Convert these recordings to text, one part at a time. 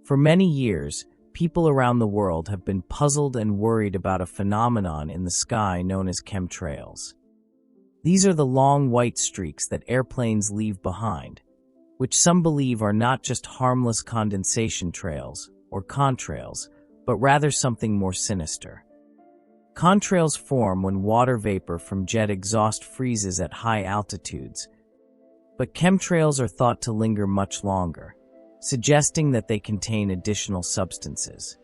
For many years, people around the world have been puzzled and worried about a phenomenon in the sky known as chemtrails. These are the long white streaks that airplanes leave behind, which some believe are not just harmless condensation trails, or contrails, but rather something more sinister. Contrails form when water vapor from jet exhaust freezes at high altitudes, but chemtrails are thought to linger much longer, suggesting that they contain additional substances.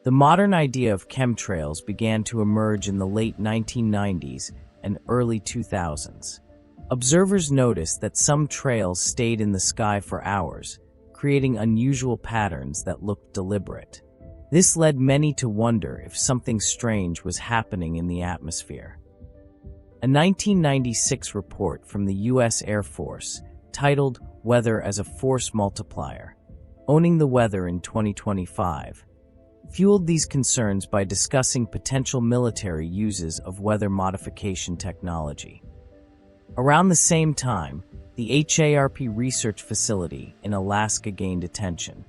The modern idea of chemtrails began to emerge in the late 1990s and early 2000s. Observers noticed that some trails stayed in the sky for hours, creating unusual patterns that looked deliberate. This led many to wonder if something strange was happening in the atmosphere. A 1996 report from the U.S. Air Force, titled Weather as a Force Multiplier, Owning the Weather in 2025, fueled these concerns by discussing potential military uses of weather modification technology. Around the same time, the HARP research facility in Alaska gained attention.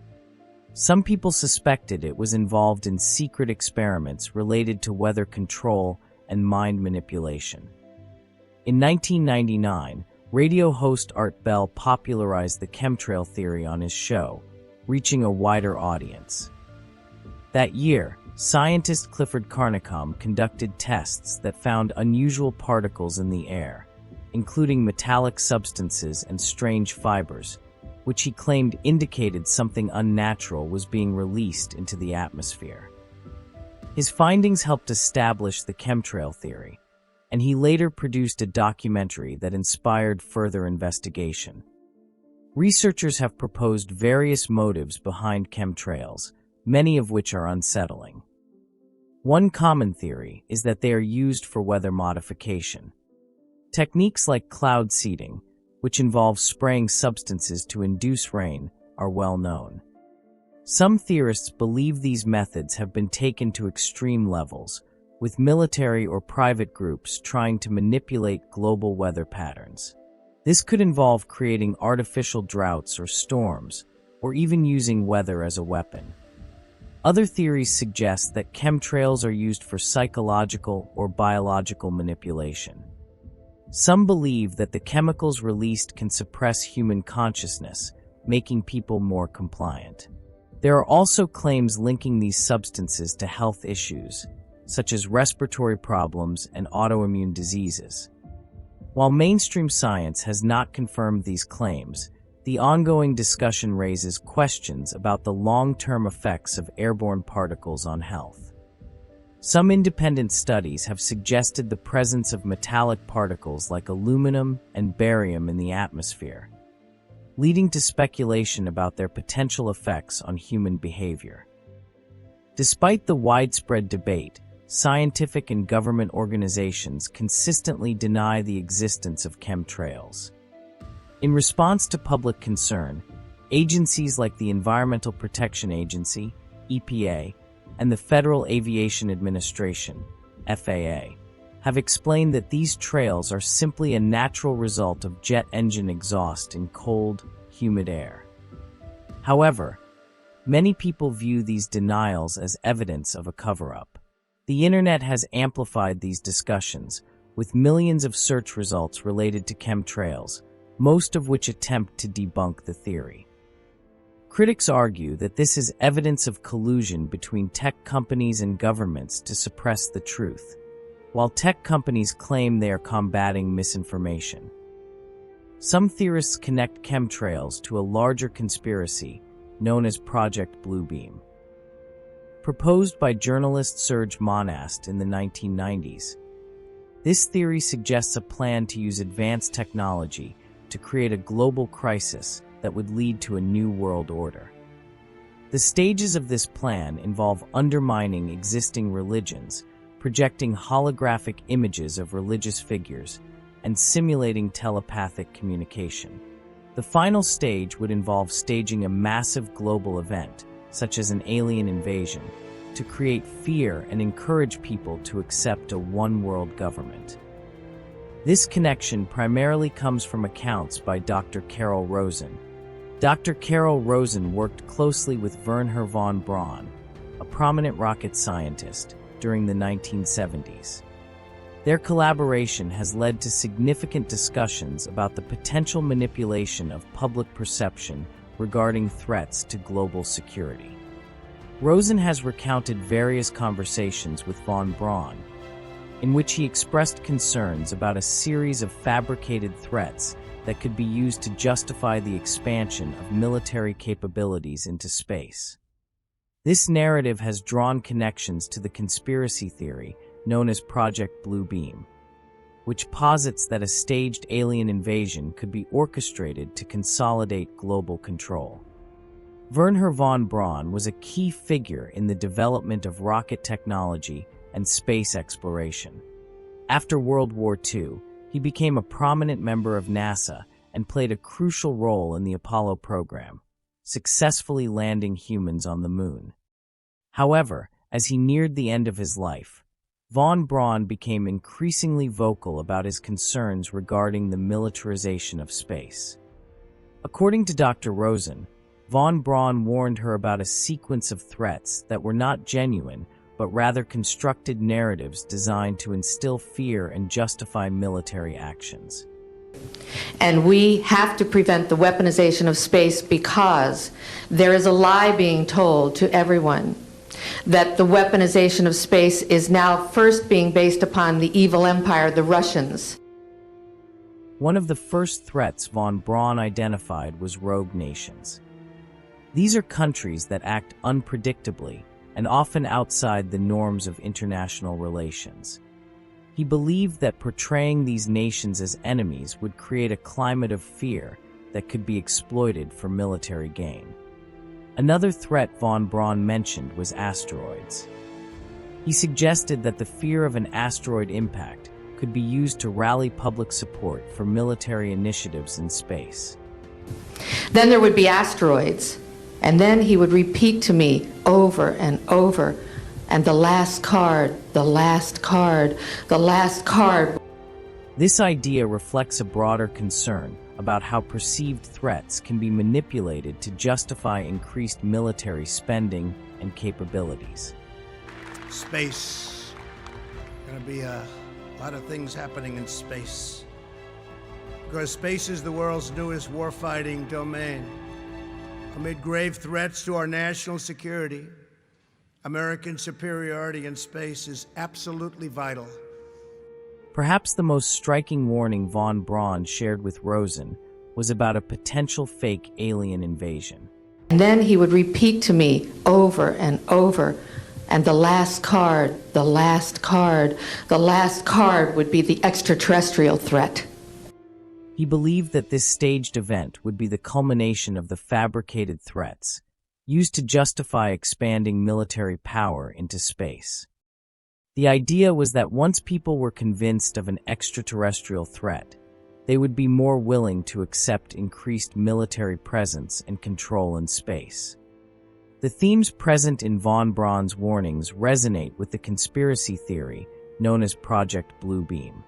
Some people suspected it was involved in secret experiments related to weather control and mind manipulation. In 1999, radio host Art Bell popularized the chemtrail theory on his show, reaching a wider audience. That year, scientist Clifford Carnicom conducted tests that found unusual particles in the air, including metallic substances and strange fibers, which he claimed indicated something unnatural was being released into the atmosphere. His findings helped establish the chemtrail theory, and he later produced a documentary that inspired further investigation. Researchers have proposed various motives behind chemtrails, many of which are unsettling. One common theory is that they are used for weather modification. Techniques like cloud seeding, which involve spraying substances to induce rain, are well known. Some theorists believe these methods have been taken to extreme levels, with military or private groups trying to manipulate global weather patterns. This could involve creating artificial droughts or storms, or even using weather as a weapon. Other theories suggest that chemtrails are used for psychological or biological manipulation. Some believe that the chemicals released can suppress human consciousness, making people more compliant. There are also claims linking these substances to health issues, such as respiratory problems and autoimmune diseases. While mainstream science has not confirmed these claims, the ongoing discussion raises questions about the long-term effects of airborne particles on health. Some independent studies have suggested the presence of metallic particles like aluminum and barium in the atmosphere, leading to speculation about their potential effects on human behavior. Despite the widespread debate, scientific and government organizations consistently deny the existence of chemtrails. In response to public concern, agencies like the Environmental Protection Agency, EPA, and the Federal Aviation Administration, FAA, have explained that these trails are simply a natural result of jet engine exhaust in cold, humid air. However, many people view these denials as evidence of a cover-up. The internet has amplified these discussions, with millions of search results related to chemtrails, most of which attempt to debunk the theory. Critics argue that this is evidence of collusion between tech companies and governments to suppress the truth, while tech companies claim they are combating misinformation. Some theorists connect chemtrails to a larger conspiracy known as Project Bluebeam. Proposed by journalist Serge Monast in the 1990s, this theory suggests a plan to use advanced technology to create a global crisis that would lead to a new world order. The stages of this plan involve undermining existing religions, projecting holographic images of religious figures, and simulating telepathic communication. The final stage would involve staging a massive global event, such as an alien invasion, to create fear and encourage people to accept a one-world government. This connection primarily comes from accounts by Dr. Rosen, Dr. Carol Rosen worked closely with Wernher von Braun, a prominent rocket scientist, during the 1970s. Their collaboration has led to significant discussions about the potential manipulation of public perception regarding threats to global security. Rosen has recounted various conversations with von Braun, in which he expressed concerns about a series of fabricated threats that could be used to justify the expansion of military capabilities into space. This narrative has drawn connections to the conspiracy theory known as Project Bluebeam, which posits that a staged alien invasion could be orchestrated to consolidate global control. Wernher von Braun was a key figure in the development of rocket technology and space exploration. After World War II, he became a prominent member of NASA and played a crucial role in the Apollo program, successfully landing humans on the moon. However, as he neared the end of his life, von Braun became increasingly vocal about his concerns regarding the militarization of space. According to Dr. Rosen, von Braun warned her about a sequence of threats that were not genuine, but rather constructed narratives designed to instill fear and justify military actions. And we have to prevent the weaponization of space because there is a lie being told to everyone that the weaponization of space is now first being based upon the evil empire, the Russians. One of the first threats von Braun identified was rogue nations. These are countries that act unpredictably and often outside the norms of international relations. He believed that portraying these nations as enemies would create a climate of fear that could be exploited for military gain. Another threat von Braun mentioned was asteroids. He suggested that the fear of an asteroid impact could be used to rally public support for military initiatives in space. Then there would be asteroids, and then he would repeat to me over and over, and the last card, the last card, the last card. This idea reflects a broader concern about how perceived threats can be manipulated to justify increased military spending and capabilities. Space. Gonna be a lot of things happening in space. Because space is the world's newest warfighting domain. Amid grave threats to our national security, American superiority in space is absolutely vital. Perhaps the most striking warning von Braun shared with Rosen was about a potential fake alien invasion. And then he would repeat to me over and over, and the last card, the last card, the last card would be the extraterrestrial threat. He believed that this staged event would be the culmination of the fabricated threats, used to justify expanding military power into space. The idea was that once people were convinced of an extraterrestrial threat, they would be more willing to accept increased military presence and control in space. The themes present in von Braun's warnings resonate with the conspiracy theory known as Project Bluebeam.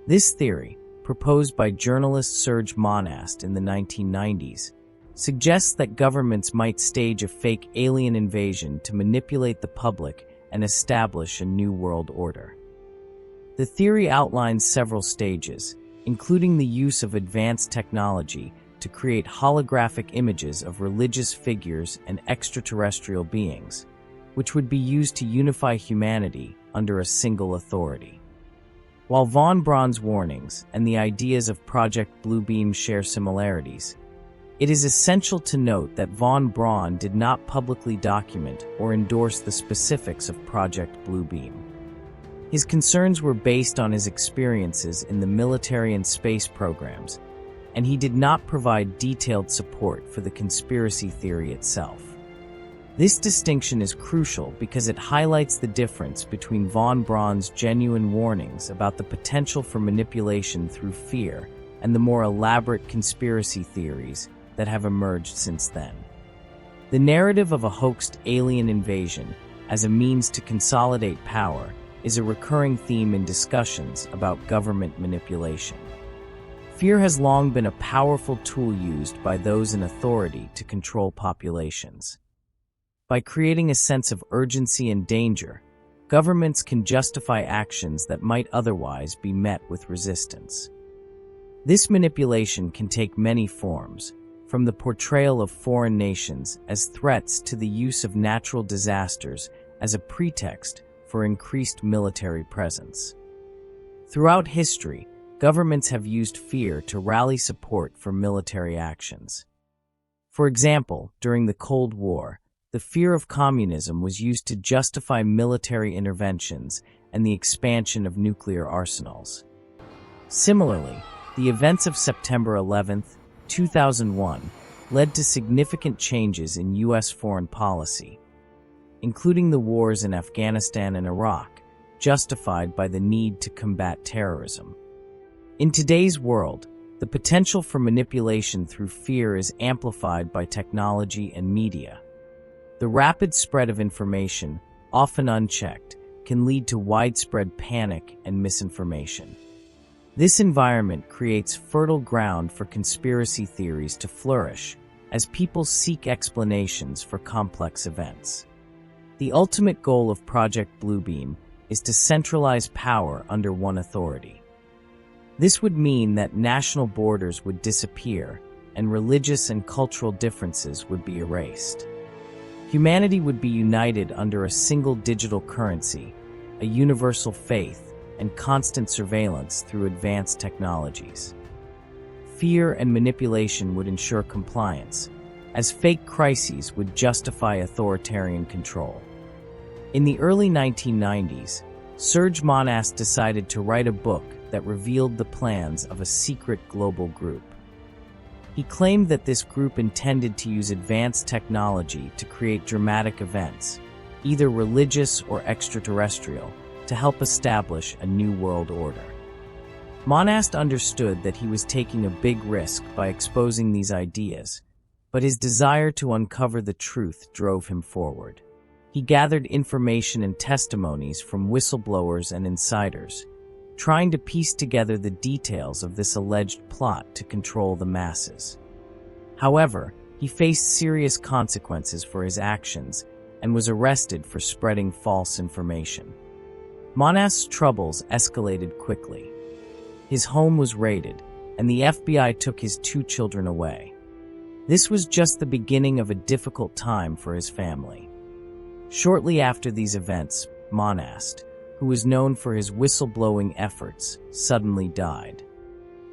This theory, proposed by journalist Serge Monast in the 1990s, suggests that governments might stage a fake alien invasion to manipulate the public and establish a new world order. The theory outlines several stages, including the use of advanced technology to create holographic images of religious figures and extraterrestrial beings, which would be used to unify humanity under a single authority. While von Braun's warnings and the ideas of Project Bluebeam share similarities, it is essential to note that von Braun did not publicly document or endorse the specifics of Project Bluebeam. His concerns were based on his experiences in the military and space programs, and he did not provide detailed support for the conspiracy theory itself. This distinction is crucial because it highlights the difference between von Braun's genuine warnings about the potential for manipulation through fear and the more elaborate conspiracy theories that have emerged since then. The narrative of a hoaxed alien invasion as a means to consolidate power is a recurring theme in discussions about government manipulation. Fear has long been a powerful tool used by those in authority to control populations. By creating a sense of urgency and danger, governments can justify actions that might otherwise be met with resistance. This manipulation can take many forms, from the portrayal of foreign nations as threats to the use of natural disasters as a pretext for increased military presence. Throughout history, governments have used fear to rally support for military actions. For example, during the Cold War, the fear of communism was used to justify military interventions and the expansion of nuclear arsenals. Similarly, the events of September 11, 2001, led to significant changes in U.S. foreign policy, including the wars in Afghanistan and Iraq, justified by the need to combat terrorism. In today's world, the potential for manipulation through fear is amplified by technology and media. The rapid spread of information, often unchecked, can lead to widespread panic and misinformation. This environment creates fertile ground for conspiracy theories to flourish as people seek explanations for complex events. The ultimate goal of Project Bluebeam is to centralize power under one authority. This would mean that national borders would disappear and religious and cultural differences would be erased. Humanity would be united under a single digital currency, a universal faith, and constant surveillance through advanced technologies. Fear and manipulation would ensure compliance, as fake crises would justify authoritarian control. In the early 1990s, Serge Monast decided to write a book that revealed the plans of a secret global group. He claimed that this group intended to use advanced technology to create dramatic events, either religious or extraterrestrial, to help establish a new world order. Monast understood that he was taking a big risk by exposing these ideas, but his desire to uncover the truth drove him forward. He gathered information and testimonies from whistleblowers and insiders, trying to piece together the details of this alleged plot to control the masses. However, he faced serious consequences for his actions and was arrested for spreading false information. Monast's troubles escalated quickly. His home was raided, and the FBI took his 2 children away. This was just the beginning of a difficult time for his family. Shortly after these events, Monast, who was known for his whistleblowing efforts, suddenly died.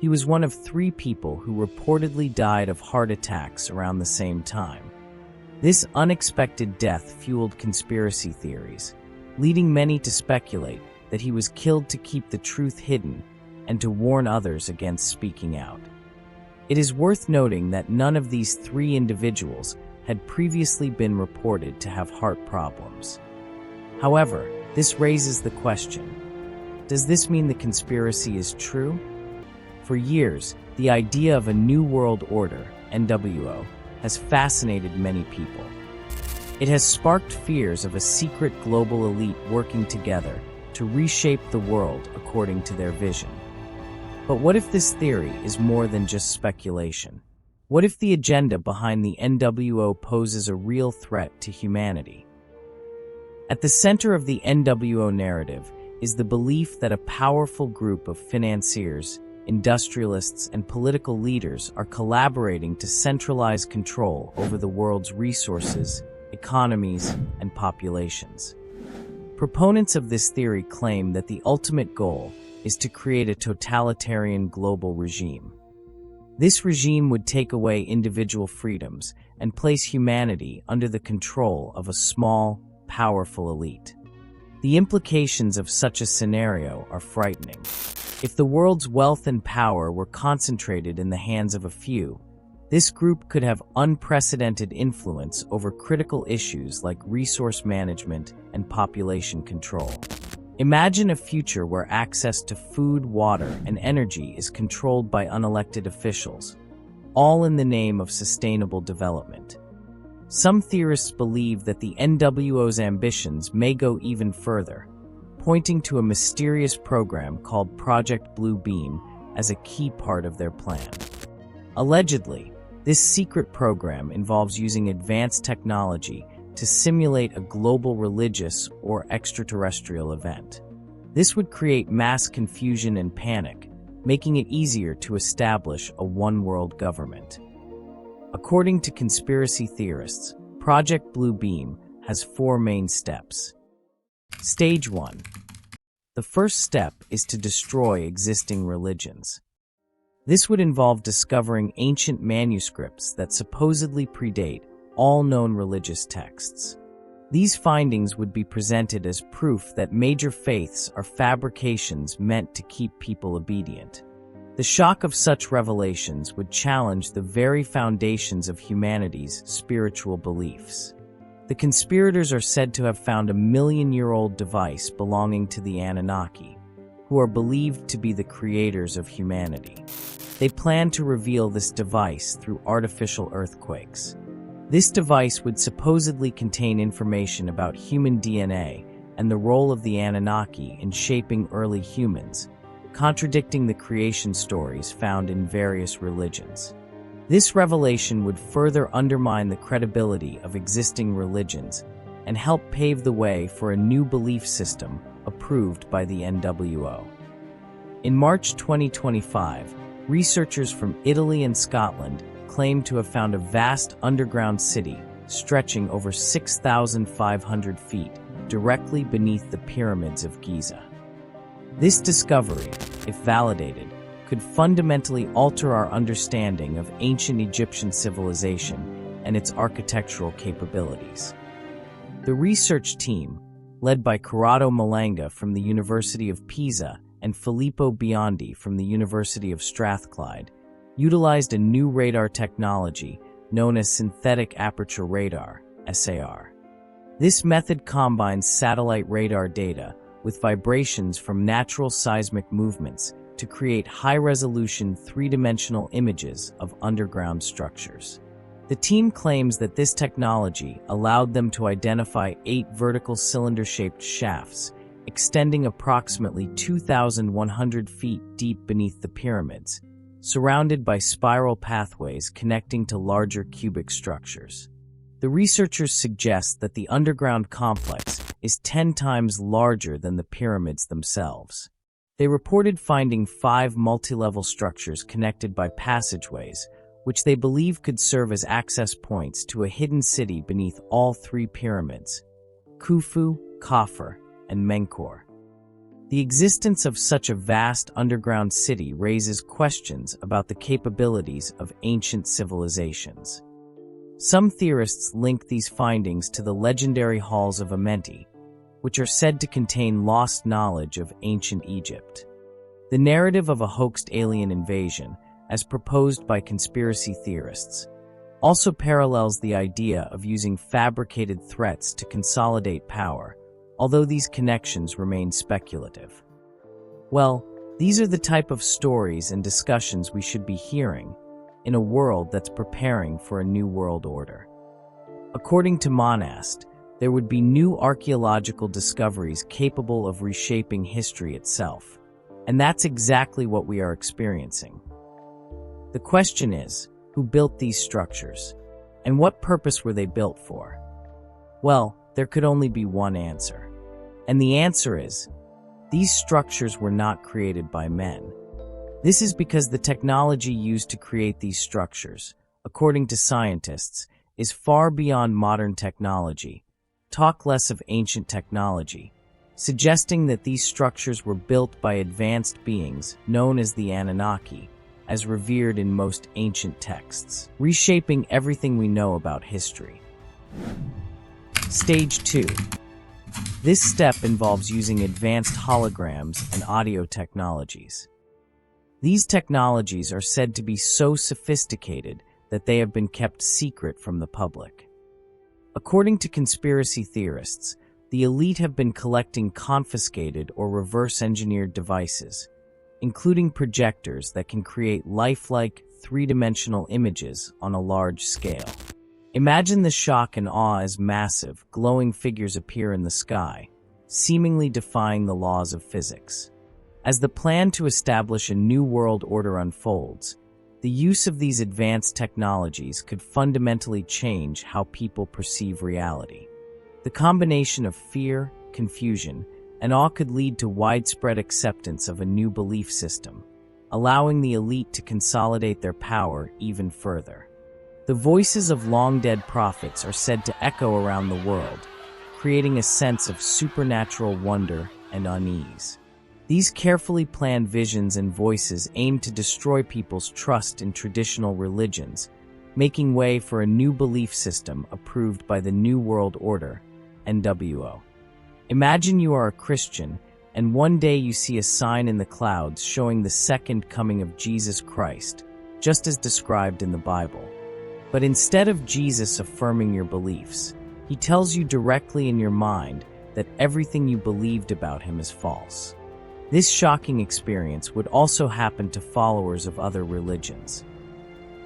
He was one of 3 people who reportedly died of heart attacks around the same time. This unexpected death fueled conspiracy theories, leading many to speculate that he was killed to keep the truth hidden and to warn others against speaking out. It is worth noting that none of these 3 individuals had previously been reported to have heart problems. However, this raises the question, does this mean the conspiracy is true? For years, the idea of a New World Order, NWO, has fascinated many people. It has sparked fears of a secret global elite working together to reshape the world according to their vision. But what if this theory is more than just speculation? What if the agenda behind the NWO poses a real threat to humanity? At the center of the NWO narrative is the belief that a powerful group of financiers, industrialists, and political leaders are collaborating to centralize control over the world's resources, economies, and populations. Proponents of this theory claim that the ultimate goal is to create a totalitarian global regime. This regime would take away individual freedoms and place humanity under the control of a small, powerful elite. The implications of such a scenario are frightening. If the world's wealth and power were concentrated in the hands of a few, this group could have unprecedented influence over critical issues like resource management and population control. Imagine a future where access to food, water, and energy is controlled by unelected officials, all in the name of sustainable development. Some theorists believe that the NWO's ambitions may go even further, pointing to a mysterious program called Project Bluebeam as a key part of their plan. Allegedly, this secret program involves using advanced technology to simulate a global religious or extraterrestrial event. This would create mass confusion and panic, making it easier to establish a one-world government. According to conspiracy theorists, Project Bluebeam has 4 main steps. Stage 1. The first step is to destroy existing religions. This would involve discovering ancient manuscripts that supposedly predate all known religious texts. These findings would be presented as proof that major faiths are fabrications meant to keep people obedient. The shock of such revelations would challenge the very foundations of humanity's spiritual beliefs. The conspirators are said to have found a million-year-old device belonging to the Anunnaki, who are believed to be the creators of humanity. They plan to reveal this device through artificial earthquakes. This device would supposedly contain information about human DNA and the role of the Anunnaki in shaping early humans, contradicting the creation stories found in various religions. This revelation would further undermine the credibility of existing religions and help pave the way for a new belief system approved by the NWO. In March 2025, researchers from Italy and Scotland claimed to have found a vast underground city stretching over 6,500 feet directly beneath the pyramids of Giza. This discovery, if validated, could fundamentally alter our understanding of ancient Egyptian civilization and its architectural capabilities. The research team, led by Corrado Malanga from the University of Pisa and Filippo Biondi from the University of Strathclyde, utilized a new radar technology known as synthetic aperture radar, SAR. This method combines satellite radar data with vibrations from natural seismic movements to create high-resolution three-dimensional images of underground structures. The team claims that this technology allowed them to identify 8 vertical cylinder-shaped shafts extending approximately 2,100 feet deep beneath the pyramids, surrounded by spiral pathways connecting to larger cubic structures. The researchers suggest that the underground complex is 10 times larger than the pyramids themselves. They reported finding 5 multi-level structures connected by passageways, which they believe could serve as access points to a hidden city beneath all 3 pyramids, Khufu, Khafre, and Menkaure. The existence of such a vast underground city raises questions about the capabilities of ancient civilizations. Some theorists link these findings to the legendary halls of Amenti, which are said to contain lost knowledge of ancient Egypt. The narrative of a hoaxed alien invasion, as proposed by conspiracy theorists, also parallels the idea of using fabricated threats to consolidate power, although these connections remain speculative. Well, these are the type of stories and discussions we should be hearing in a world that's preparing for a new world order. According to Monast, there would be new archaeological discoveries capable of reshaping history itself, and that's exactly what we are experiencing. The question is, who built these structures, and what purpose were they built for? Well, there could only be one answer. And the answer is, these structures were not created by men. This is because the technology used to create these structures, according to scientists, is far beyond modern technology. Talk less of ancient technology, suggesting that these structures were built by advanced beings known as the Anunnaki, as revered in most ancient texts, reshaping everything we know about history. Stage 2. This step involves using advanced holograms and audio technologies. These technologies are said to be so sophisticated that they have been kept secret from the public. According to conspiracy theorists, the elite have been collecting confiscated or reverse-engineered devices, including projectors that can create lifelike, three-dimensional images on a large scale. Imagine the shock and awe as massive, glowing figures appear in the sky, seemingly defying the laws of physics. As the plan to establish a new world order unfolds, the use of these advanced technologies could fundamentally change how people perceive reality. The combination of fear, confusion, and awe could lead to widespread acceptance of a new belief system, allowing the elite to consolidate their power even further. The voices of long-dead prophets are said to echo around the world, creating a sense of supernatural wonder and unease. These carefully planned visions and voices aim to destroy people's trust in traditional religions, making way for a new belief system approved by the New World Order, NWO. Imagine you are a Christian, and one day you see a sign in the clouds showing the second coming of Jesus Christ, just as described in the Bible. But instead of Jesus affirming your beliefs, he tells you directly in your mind that everything you believed about him is false. This shocking experience would also happen to followers of other religions.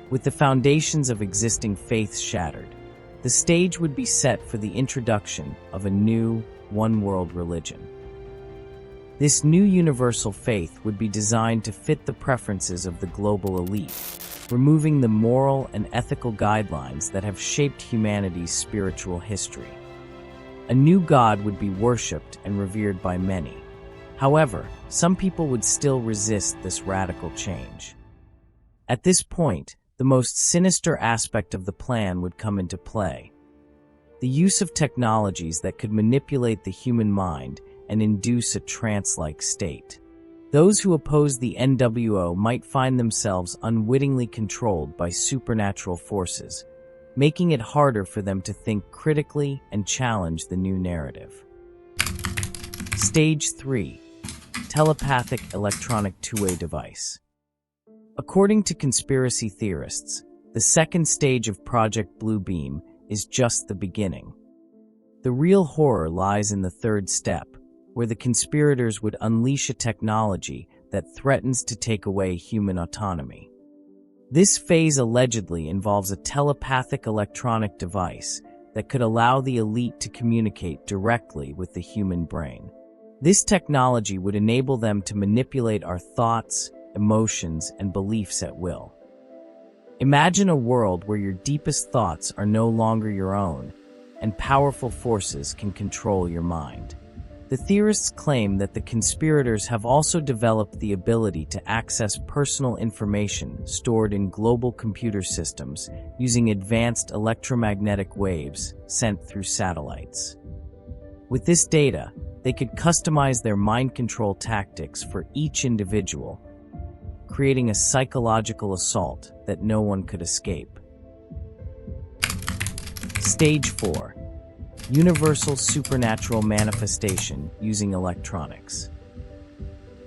With the foundations of existing faiths shattered, the stage would be set for the introduction of a new, one-world religion. This new universal faith would be designed to fit the preferences of the global elite, removing the moral and ethical guidelines that have shaped humanity's spiritual history. A new God would be worshipped and revered by many. However, some people would still resist this radical change. At this point, the most sinister aspect of the plan would come into play: the use of technologies that could manipulate the human mind and induce a trance-like state. Those who oppose the NWO might find themselves unwittingly controlled by supernatural forces, making it harder for them to think critically and challenge the new narrative. Stage 3. Telepathic electronic two-way device. According to conspiracy theorists, the second stage of Project Bluebeam is just the beginning. The real horror lies in the third step, where the conspirators would unleash a technology that threatens to take away human autonomy. This phase allegedly involves a telepathic electronic device that could allow the elite to communicate directly with the human brain. This technology would enable them to manipulate our thoughts, emotions, and beliefs at will. Imagine a world where your deepest thoughts are no longer your own, and powerful forces can control your mind. The theorists claim that the conspirators have also developed the ability to access personal information stored in global computer systems using advanced electromagnetic waves sent through satellites. With this data, they could customize their mind control tactics for each individual, creating a psychological assault that no one could escape. Stage 4. Universal supernatural manifestation using electronics.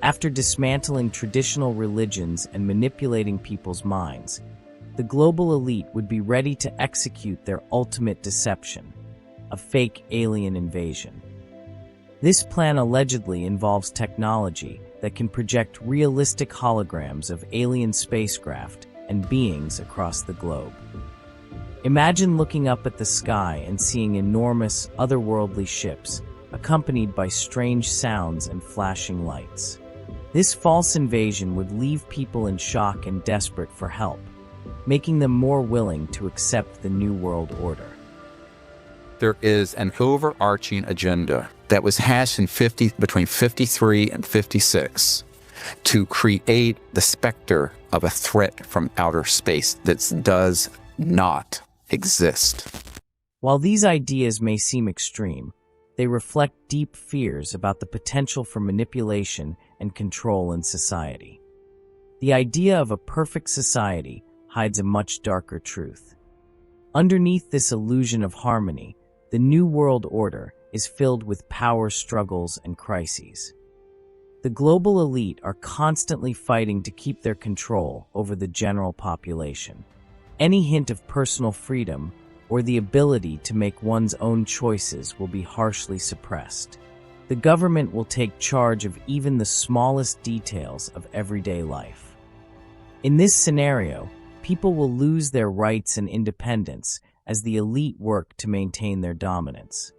After dismantling traditional religions and manipulating people's minds, the global elite would be ready to execute their ultimate deception, a fake alien invasion. This plan allegedly involves technology that can project realistic holograms of alien spacecraft and beings across the globe. Imagine looking up at the sky and seeing enormous, otherworldly ships, accompanied by strange sounds and flashing lights. This false invasion would leave people in shock and desperate for help, making them more willing to accept the New World Order. There is an overarching agenda that was hashed in between 53 and 56 to create the specter of a threat from outer space that does not exist. While these ideas may seem extreme, they reflect deep fears about the potential for manipulation and control in society. The idea of a perfect society hides a much darker truth. Underneath this illusion of harmony, the New World Order is filled with power struggles and crises. The global elite are constantly fighting to keep their control over the general population. Any hint of personal freedom or the ability to make one's own choices will be harshly suppressed. The government will take charge of even the smallest details of everyday life. In this scenario, people will lose their rights and independence as the elite work to maintain their dominance.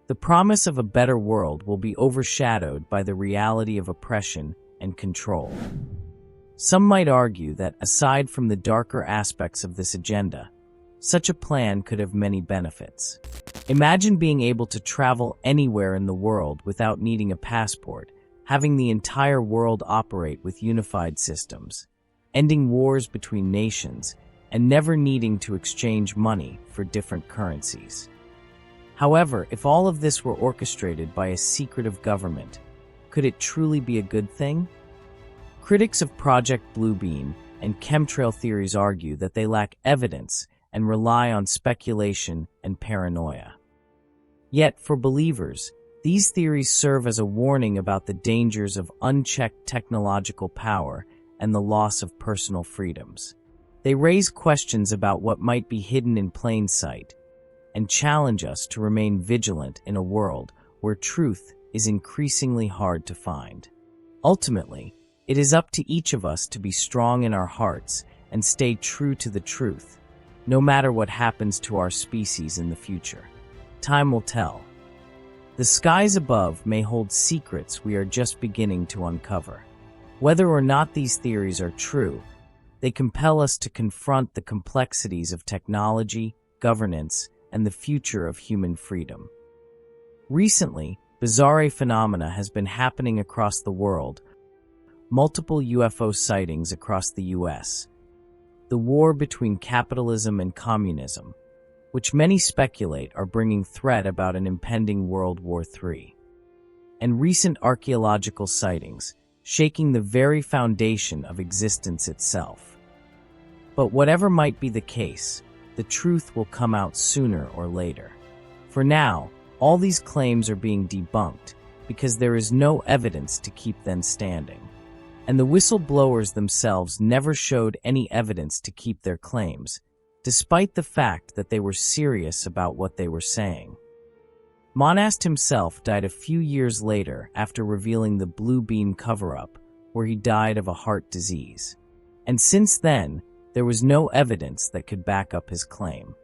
The promise of a better world will be overshadowed by the reality of oppression and control. Some might argue that, aside from the darker aspects of this agenda, such a plan could have many benefits. Imagine being able to travel anywhere in the world without needing a passport, having the entire world operate with unified systems, ending wars between nations, and never needing to exchange money for different currencies. However, if all of this were orchestrated by a secretive government, could it truly be a good thing? Critics of Project Bluebeam and chemtrail theories argue that they lack evidence and rely on speculation and paranoia. Yet, for believers, these theories serve as a warning about the dangers of unchecked technological power and the loss of personal freedoms. They raise questions about what might be hidden in plain sight and challenge us to remain vigilant in a world where truth is increasingly hard to find. Ultimately, it is up to each of us to be strong in our hearts and stay true to the truth, no matter what happens to our species in the future. Time will tell. The skies above may hold secrets we are just beginning to uncover. Whether or not these theories are true, they compel us to confront the complexities of technology, governance, and the future of human freedom. Recently, bizarre phenomena has been happening across the world. Multiple UFO sightings across the US. The war between capitalism and communism, which many speculate are bringing threat about an impending World War III. And recent archaeological sightings, shaking the very foundation of existence itself. But whatever might be the case, the truth will come out sooner or later. For now, all these claims are being debunked because there is no evidence to keep them standing. And the whistleblowers themselves never showed any evidence to keep their claims, despite the fact that they were serious about what they were saying. Monast himself died a few years later after revealing the Bluebeam cover-up, where he died of a heart disease. And since then, there was no evidence that could back up his claim.